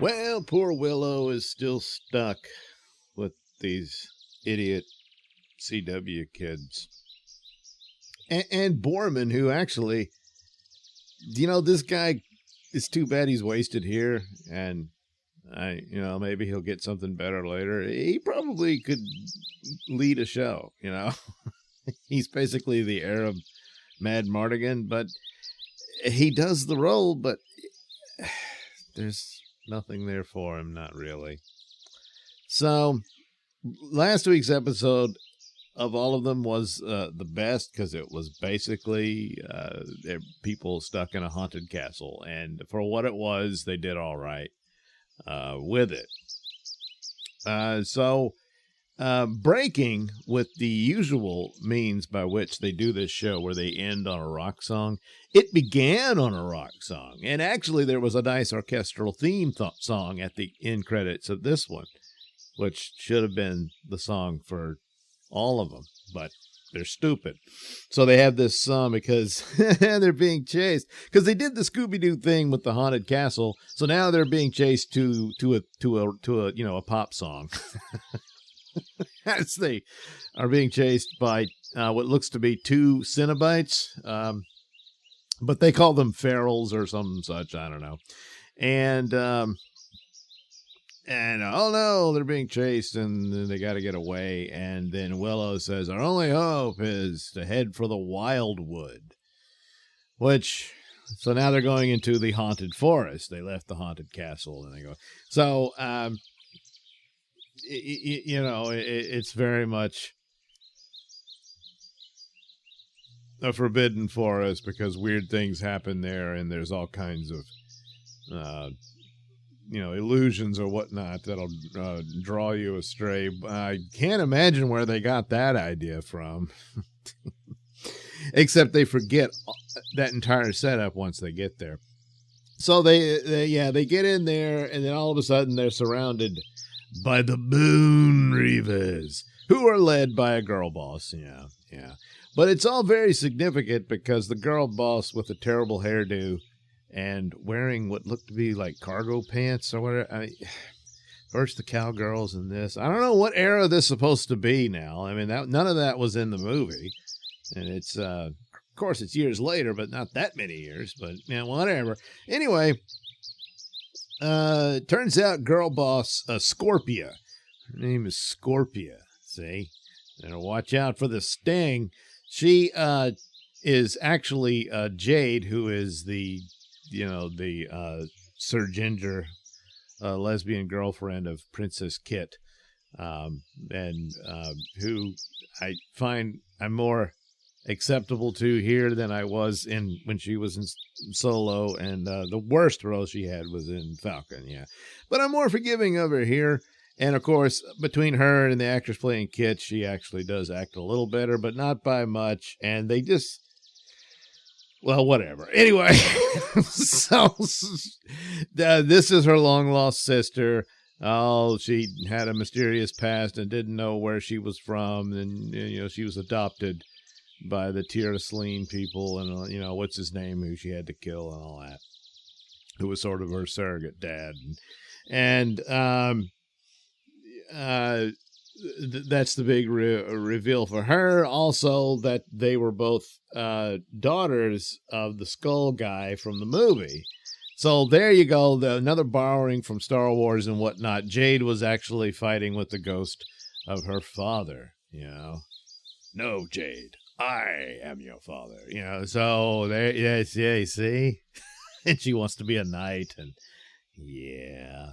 Well, poor Willow is still stuck with these idiot CW kids. And Borman, who actually, this guy, it's too bad he's wasted here. And maybe he'll get something better later. He probably could lead a show, He's basically the Arab Mad Mardigan, but he does the role, but there's nothing there for him, not really. So last week's episode of all of them was the best because it was basically people stuck in a haunted castle, and for what it was, they did all right with it. So breaking with the usual means by which they do this show, where they end on a rock song. It began on a rock song, and actually there was a nice orchestral theme song at the end credits of this one, which should have been the song for all of them, but they're stupid. So they have this song because they're being chased, because they did the Scooby-Doo thing with the haunted castle. So now they're being chased to a pop song. As they are being chased by what looks to be two Cenobites, but they call them ferals or some such. I don't know. And oh no, they're being chased and they got to get away. And then Willow says, our only hope is to head for the Wildwood, so now they're going into the haunted forest. They left the haunted castle and they go. So, it's very much a forbidden forest because weird things happen there, and there's all kinds of illusions or whatnot that'll draw you astray. I can't imagine where they got that idea from. Except they forget that entire setup once they get there. So they get in there, and then all of a sudden they're surrounded by the Moon Reavers, who are led by a girl boss. Yeah. But it's all very significant because the girl boss with a terrible hairdo and wearing what looked to be like cargo pants or whatever. First the cowgirls and this. I don't know what era this is supposed to be now. I mean, none of that was in the movie. And it's, of course, it's years later, but not that many years. But, whatever. Anyway, turns out girl boss Scorpia. Her name is Scorpia. See? Better watch out for the sting. She is actually Jade, who is the Sir Ginger lesbian girlfriend of Princess Kit, and who I find I'm more acceptable to here than I was when she was in Solo, and the worst role she had was in Falcon. Yeah, but I'm more forgiving of her here. And of course, between her and the actress playing Kit, she actually does act a little better, but not by much. And they just, well, whatever. Anyway, so this is her long lost sister. Oh, she had a mysterious past and didn't know where she was from. And, she was adopted by the Tierslin people and, what's his name, who she had to kill and all that, who was sort of her surrogate dad. And that's the big reveal for her. Also, that they were both daughters of the Skull guy from the movie. So there you go. Another borrowing from Star Wars and whatnot. Jade was actually fighting with the ghost of her father. No, Jade, I am your father. So there, yes, yeah, see, and she wants to be a knight, and yeah.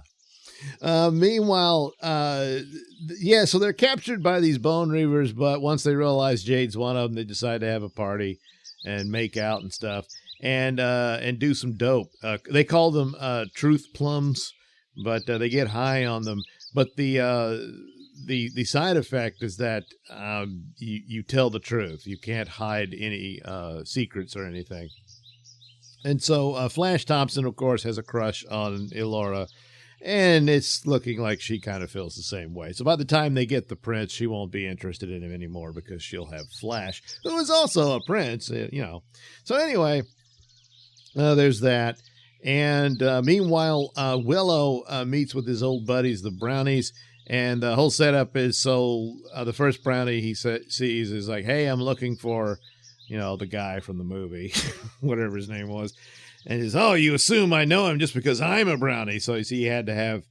Meanwhile, so they're captured by these Bone Reavers, but once they realize Jade's one of them, they decide to have a party and make out and stuff, and do some dope. They call them truth plums, but they get high on them. But the side effect is that you tell the truth. You can't hide any secrets or anything. And so Flash Thompson, of course, has a crush on Elora. And it's looking like she kind of feels the same way. So by the time they get the prince, she won't be interested in him anymore because she'll have Flash, who is also a prince, So anyway, there's that. And meanwhile, Willow meets with his old buddies, the brownies. And the whole setup is so the first brownie he sees is like, hey, I'm looking for, the guy from the movie, whatever his name was. And he says, oh, you assume I know him just because I'm a brownie. So you see, he had to have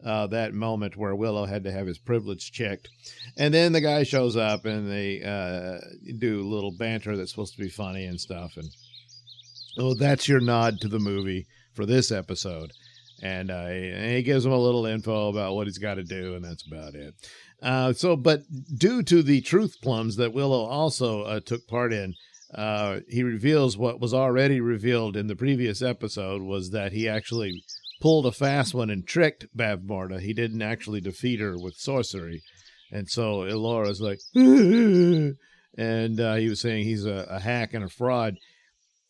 that moment where Willow had to have his privilege checked. And then the guy shows up and they do a little banter that's supposed to be funny and stuff. And that's your nod to the movie for this episode. And he gives him a little info about what he's got to do, and that's about it. But due to the truth plums that Willow also took part in, he reveals what was already revealed in the previous episode, was that he actually pulled a fast one and tricked Bavmorda. He didn't actually defeat her with sorcery. And so Elora's like, and he was saying he's a hack and a fraud,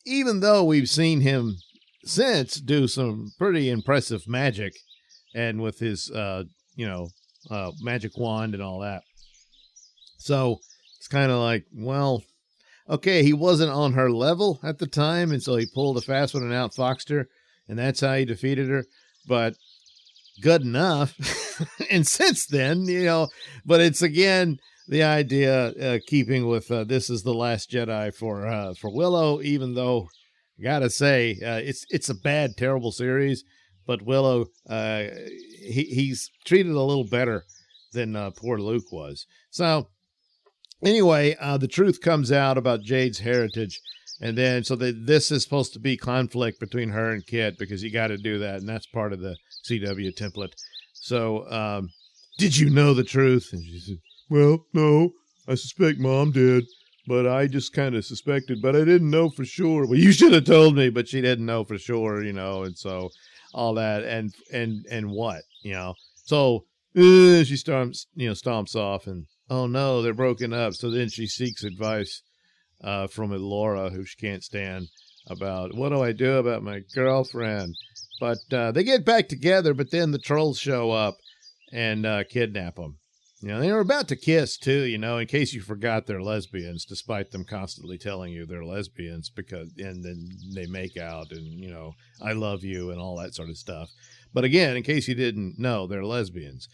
even though we've seen him since do some pretty impressive magic, and with his magic wand and all that. So it's kind of like, well, okay, he wasn't on her level at the time, and so he pulled a fast one and outfoxed her, and that's how he defeated her. But good enough. And since then, but it's again the idea, keeping with this is the Last Jedi for Willow, even though gotta say, it's a bad, terrible series, but Willow, he's treated a little better than poor Luke was. So anyway, the truth comes out about Jade's heritage, and then this is supposed to be conflict between her and Kit, because you got to do that, and that's part of the CW template. So, did you know the truth? And she said, well, no, I suspect Mom did. But I just kind of suspected, but I didn't know for sure. Well, you should have told me, but she didn't know for sure, and so all that, and what, So she stomps off, and oh no, they're broken up. So then she seeks advice from Elora, who she can't stand, about what do I do about my girlfriend. But they get back together, but then the trolls show up and kidnap them. They were about to kiss, too, in case you forgot they're lesbians, despite them constantly telling you they're lesbians, and then they make out and, I love you and all that sort of stuff. But again, in case you didn't know, they're lesbians.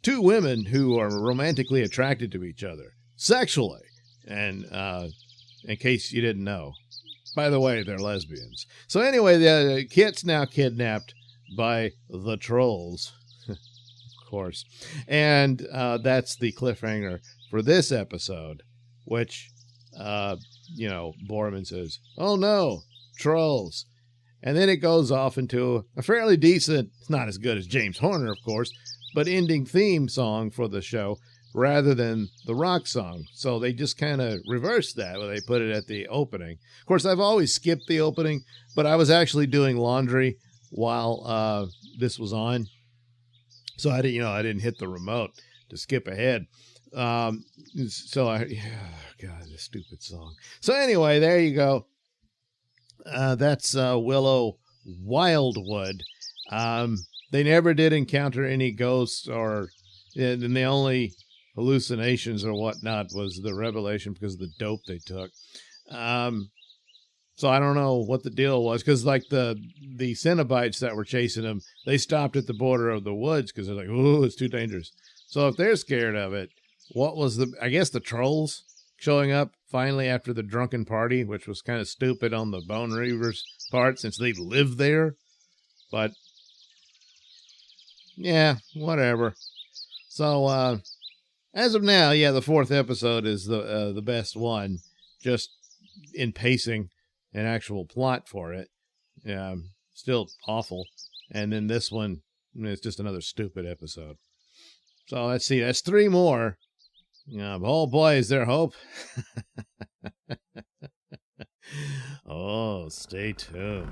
Two women who are romantically attracted to each other, sexually, and in case you didn't know. By the way, they're lesbians. So anyway, the Kit's now kidnapped by the trolls. Course. And that's the cliffhanger for this episode, which Borman says, oh no, trolls. And then it goes off into a fairly decent, it's not as good as James Horner, of course, but ending theme song for the show rather than the rock song. So they just kind of reversed that when they put it at the opening. Of course, I've always skipped the opening, but I was actually doing laundry while this was on. So I didn't hit the remote to skip ahead. God, this stupid song. So anyway, there you go. That's Willow Wildwood. They never did encounter any ghosts, and the only hallucinations or whatnot was the revelation because of the dope they took. So I don't know what the deal was, because like the Cenobites that were chasing them, they stopped at the border of the woods because they're like, oh, it's too dangerous. So if they're scared of it, what was I guess the trolls showing up finally after the drunken party, which was kind of stupid on the Bone Reaver's part since they lived there. But yeah, whatever. So as of now, yeah, the fourth episode is the best one, just in pacing. An actual plot for it. Still awful. And then this one, it's just another stupid episode. So let's see, that's 3 more. Oh boy, is there hope? Oh, stay tuned.